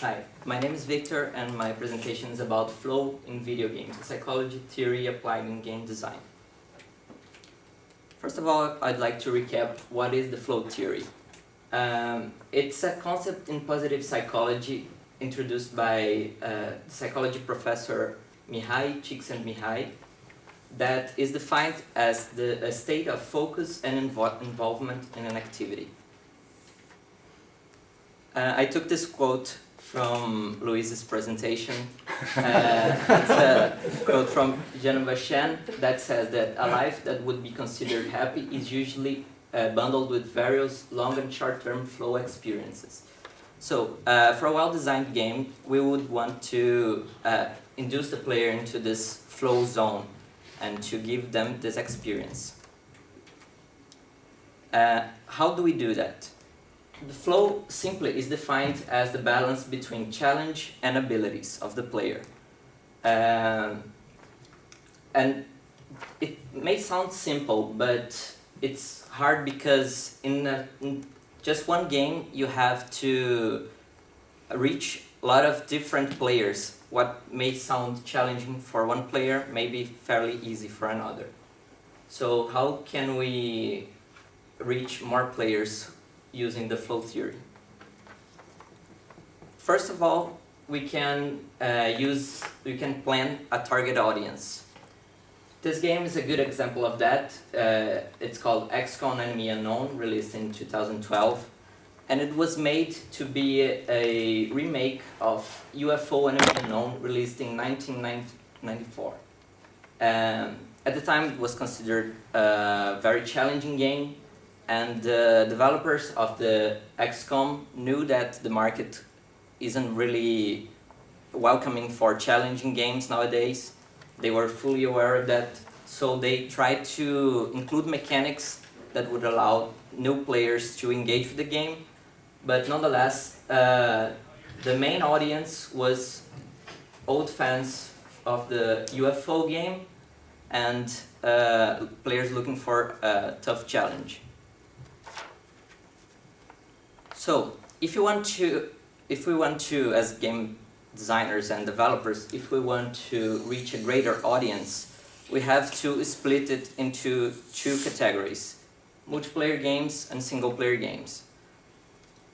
Hi, my name is Victor and my presentation is about flow in video games, psychology theory applied in game design. First of all, I'd like to recap what is the flow theory. It's a concept in positive psychology introduced by psychology professor Mihai Csikszentmihalyi that is defined as a state of focus and involvement in an activity. I took this quote from Luis's presentation. It's a quote from Geneva Shen that says that a life that would be considered happy is usually bundled with various long and short-term flow experiences. So, for a well-designed game, we would want to induce the player into this flow zone and to give them this experience. How do we do that? The flow simply is defined as the balance between challenge and abilities of the player. And it may sound simple, but it's hard because in just one game you have to reach a lot of different players. What may sound challenging for one player may be fairly easy for another. So how can we reach more players using the flow theory? First of all, we can plan a target audience. This game is a good example of that. It's called XCOM Enemy Unknown, released in 2012, and it was made to be a remake of UFO Enemy Unknown, released in 1994. At the time, it was considered a very challenging game, and the developers of the XCOM knew that the market isn't really welcoming for challenging games nowadays. They were fully aware of that, so they tried to include mechanics that would allow new players to engage with the game. But nonetheless, the main audience was old fans of the UFO game and players looking for a tough challenge. So, if we want to, as game designers and developers, if we want to reach a greater audience, we have to split it into two categories: multiplayer games and single-player games.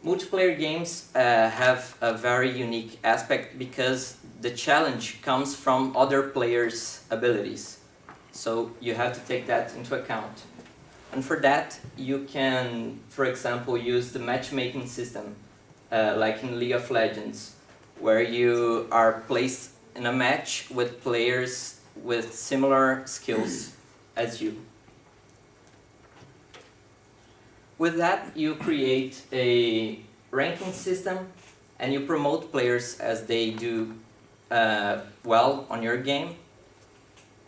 Multiplayer games have a very unique aspect because the challenge comes from other players' abilities. So you have to take that into account. And for that, you can, for example, use the matchmaking system, like in League of Legends, where you are placed in a match with players with similar skills as you. With that, you create a ranking system and you promote players as they do well on your game.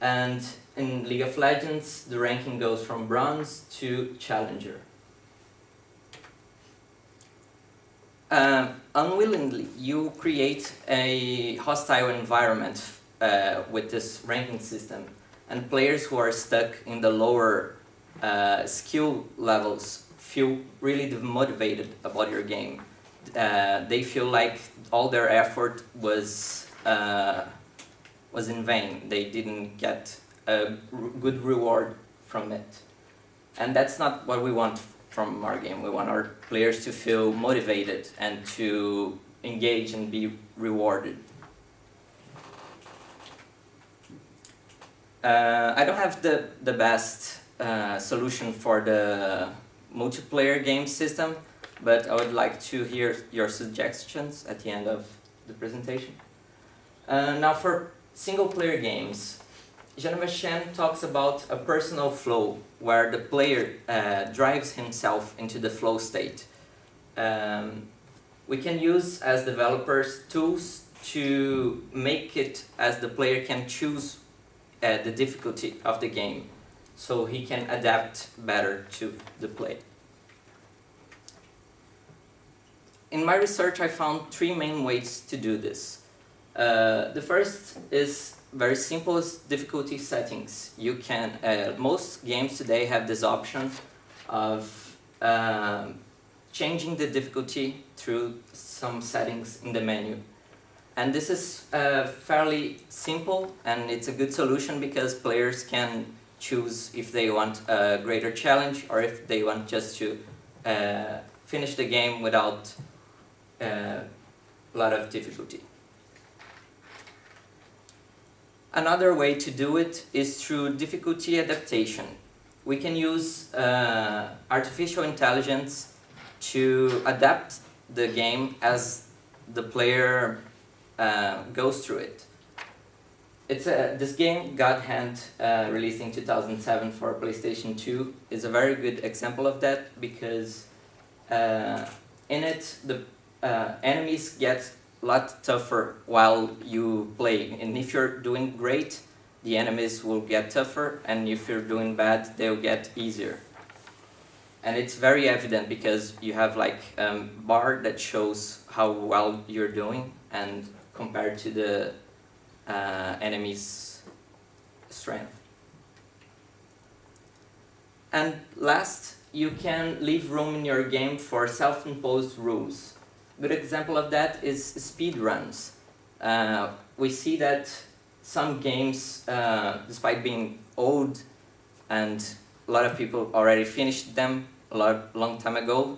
And in League of Legends, the ranking goes from bronze to challenger. Unwillingly, you create a hostile environment with this ranking system, and players who are stuck in the lower skill levels feel really demotivated about your game. They feel like all their effort was in vain. They didn't get a good reward from it. And that's not what we want from our game. We want our players to feel motivated and to engage and be rewarded. I don't have the best solution for the multiplayer game system, but I would like to hear your suggestions at the end of the presentation. Now for single-player games, Geneva Shen talks about a personal flow where the player drives himself into the flow state. We can use, as developers, tools to make it as the player can choose the difficulty of the game, so he can adapt better to the play. In my research, I found three main ways to do this. The first is very simple difficulty settings. You can most games today have this option of changing the difficulty through some settings in the menu. And this is fairly simple, and it's a good solution because players can choose if they want a greater challenge or if they want just to finish the game without a lot of difficulty. Another way to do it is through difficulty adaptation. We can use artificial intelligence to adapt the game as the player goes through it. This game, God Hand, released in 2007 for PlayStation 2, is a very good example of that because in it the enemies get a lot tougher while you play, and if you're doing great, the enemies will get tougher, and if you're doing bad, they'll get easier. And it's very evident because you have like a bar that shows how well you're doing and compared to the enemy's strength. And last, you can leave room in your game for self-imposed rules. Good example of that is speed runs. We see that some games, despite being old and a lot of people already finished them long time ago,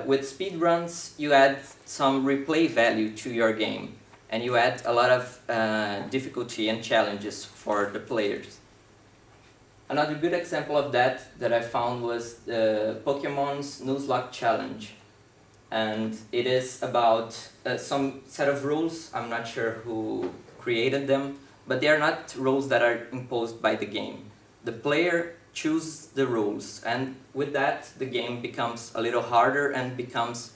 with speed runs you add some replay value to your game, and you add a lot of difficulty and challenges for the players. Another good example of that I found was the Pokemon's Nuzlocke Challenge. And it is about some set of rules. I'm not sure who created them, but they are not rules that are imposed by the game. The player chooses the rules, and with that the game becomes a little harder and becomes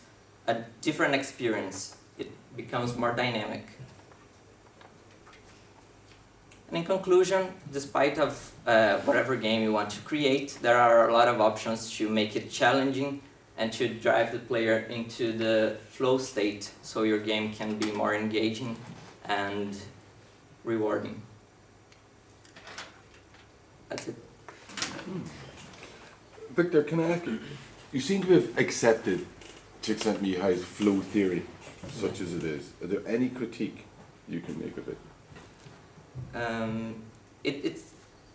a different experience. It becomes more dynamic. And in conclusion, despite of whatever game you want to create, there are a lot of options to make it challenging and to drive the player into the flow state so your game can be more engaging and rewarding. That's it. Victor, can I ask you, you seem to have accepted Csikszentmihalyi's flow theory, such as it is. Are there any critique you can make of it? It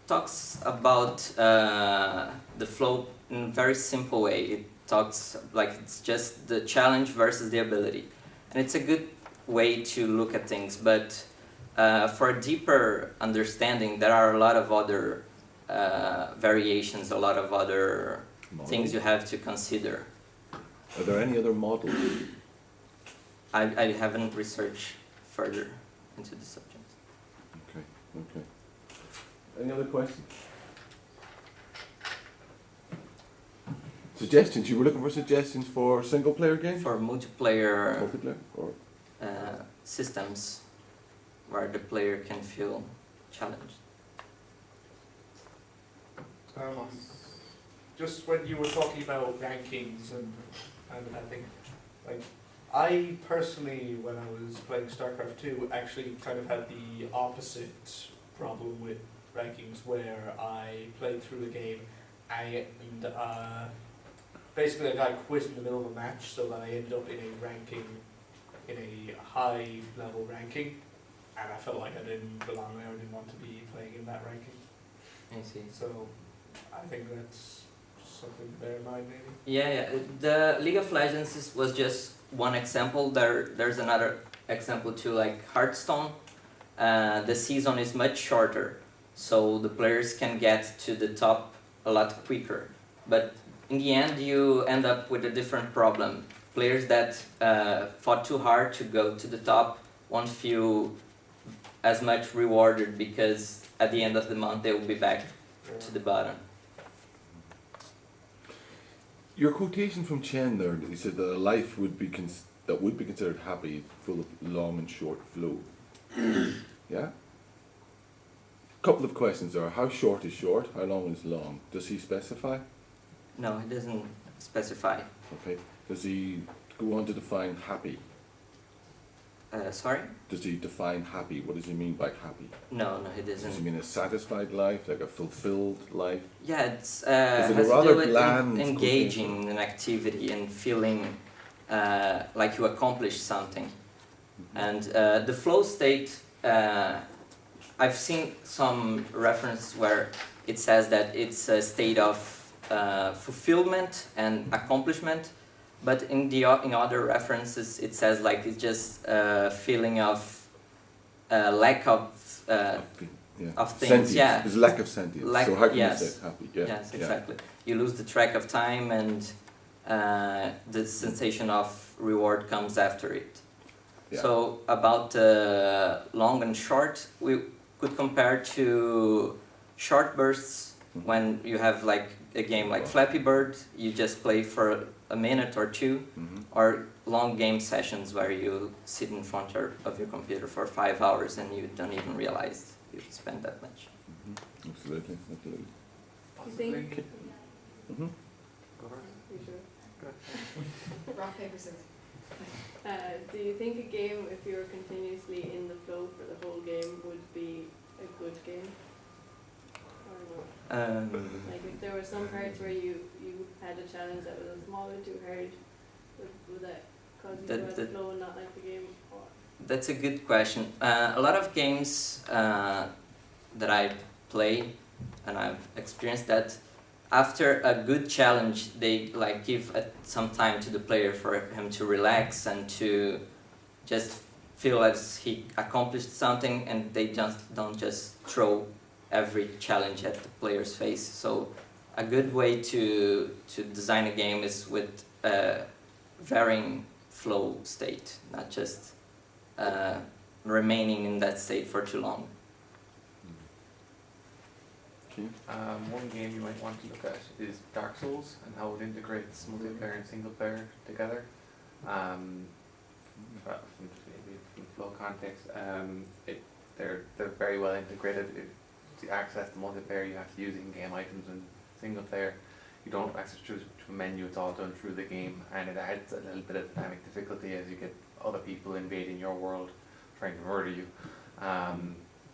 talks about the flow in a very simple way. It talks like it's just the challenge versus the ability. And it's a good way to look at things, but for a deeper understanding, there are a lot of other variations, a lot of other things you have to consider. Are there any other models? I haven't researched further into the subject. Okay, okay. Any other questions? Suggestions? You were looking for suggestions for single-player games? For multiplayer Or? systems where the player can feel challenged. Just when you were talking about rankings and that thing, like I personally, when I was playing StarCraft 2, actually kind of had the opposite problem with rankings, where I played through a game and basically I got quit in the middle of a match, so that I ended up in a ranking, in a high level ranking, and I felt like I didn't belong there, I didn't want to be playing in that ranking. I see. So I think that's something to bear in mind, maybe. Yeah. The League of Legends was just one example. There's another example too, like Hearthstone. The season is much shorter, so the players can get to the top a lot quicker. But in the end, you end up with a different problem. Players that fought too hard to go to the top won't feel as much rewarded, because at the end of the month they will be back to the bottom. Your quotation from Chen there, he said that a life would be considered happy, full of long and short flow. Yeah? Couple of questions there. How short is short? How long is long? Does he specify? No, it doesn't specify. Okay. Does he go on to define happy? Sorry? Does he define happy? What does he mean by happy? No, he Does he doesn't. mean a satisfied life, like a fulfilled life? Yeah, it's Is it a has to rather do with bland engaging in an activity and feeling like you accomplished something. And the flow state, I've seen some reference where it says that it's a state of fulfillment and accomplishment, but in other references it says like it's just a feeling of lack of Yeah. of things. Sentience. Yeah. There's lack of sentience. Lack- so how can yes. you say happy? Yeah. Yes, yeah. exactly. You lose the track of time, and the sensation of reward comes after it. Yeah. So about long and short, we could compare to short bursts when you have like a game like Flappy Bird, you just play for a minute or two, or long game sessions where you sit in front of your computer for 5 hours and you don't even realize you spent that much. Absolutely. Absolutely. You think? Mm-hmm. You sure? Rock, paper, scissors. Do you think a game, if you were continuously in the flow for the whole game, would be a good game? Or no? Like if there were some parts where you had a challenge that was a small bit too hard, would that cause you to have the flow and not like the game? Or? That's a good question. A lot of games that I play, and I've experienced that, after a good challenge, they like give some time to the player for him to relax and to just feel as he accomplished something, and they just don't just throw every challenge at the player's face. So a good way to design a game is with a varying flow state, not just remaining in that state for too long. One game you might want to look at is Dark Souls and how it integrates multiplayer and single player together. From flow context, they're very well integrated. To access the multiplayer, you have to use in-game items, and single player, you don't have access to a menu. It's all done through the game, and it adds a little bit of dynamic difficulty as you get other people invading your world, trying to murder you.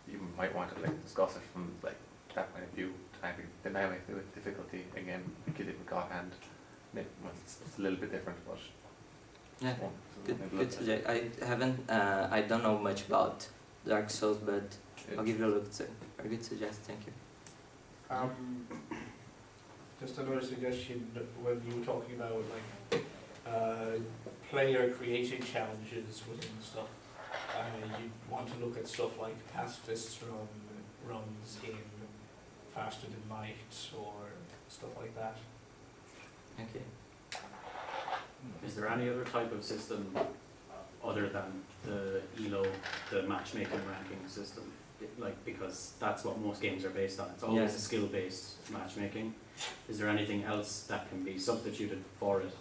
You might want to discuss it from that point of view. Dynamic difficulty again, like you did with God Hand. It's a little bit different, but Yeah, good suggestion. I don't know much about Dark Souls, but I'll give you a look. It's a good suggestion. Thank you. Just another suggestion when you were talking about player creating challenges within stuff. You want to look at stuff like Pacifist's runs in Faster Than Light or stuff like that. Okay. Is there any other type of system other than the ELO, the matchmaking ranking system? Because that's what most games are based on. It's always a skill-based matchmaking. Is there anything else that can be substituted for it?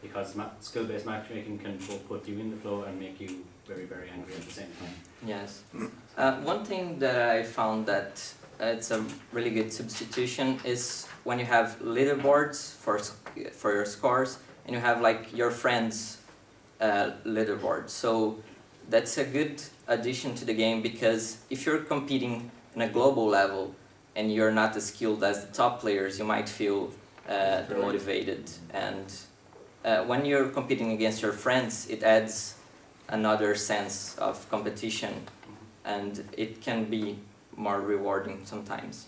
Because skill-based matchmaking can both put you in the flow and make you very, very angry at the same time. Yes. One thing that I found that it's a really good substitution is when you have leaderboards for your scores, and you have your friends' leaderboard. So that's a good addition to the game, because if you're competing in a global level and you're not as skilled as the top players, you might feel demotivated. And when you're competing against your friends, it adds another sense of competition, and it can be more rewarding sometimes.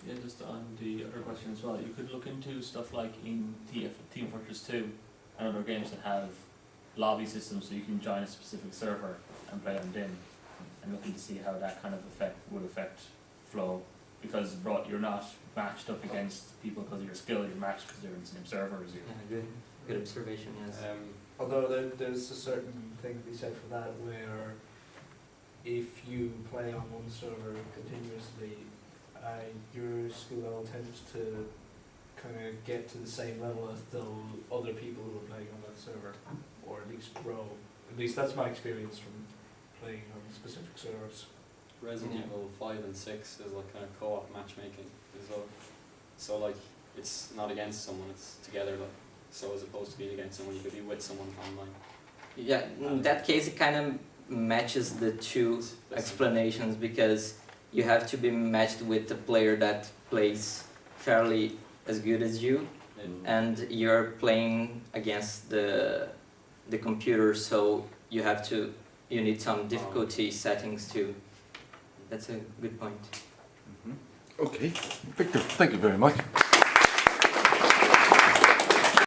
Yeah, just on the other question as well, you could look into stuff like in Team Fortress 2 and other games that have lobby systems, so you can join a specific server and play on DIM, and looking to see how that kind of would affect flow, because you're not matched up against people because of your skill, you're matched because they're in the same server as you. Yeah, good observation, yes. Although there's a certain thing to be said for that, where if you play on one server continuously, your skill level tends to kind of get to the same level as the other people who are playing on that server, or at least grow. At least that's my experience from playing on specific servers. Resident Evil 5 and 6 is kind of co-op matchmaking as well. So it's not against someone, it's together So as opposed to being against someone, you could be with someone online. Yeah, in that case, it kind of matches the two explanations because you have to be matched with a player that plays fairly as good as you, and you're playing against the computer, so you need some difficulty settings too. That's a good point. Okay, Victor, thank you very much.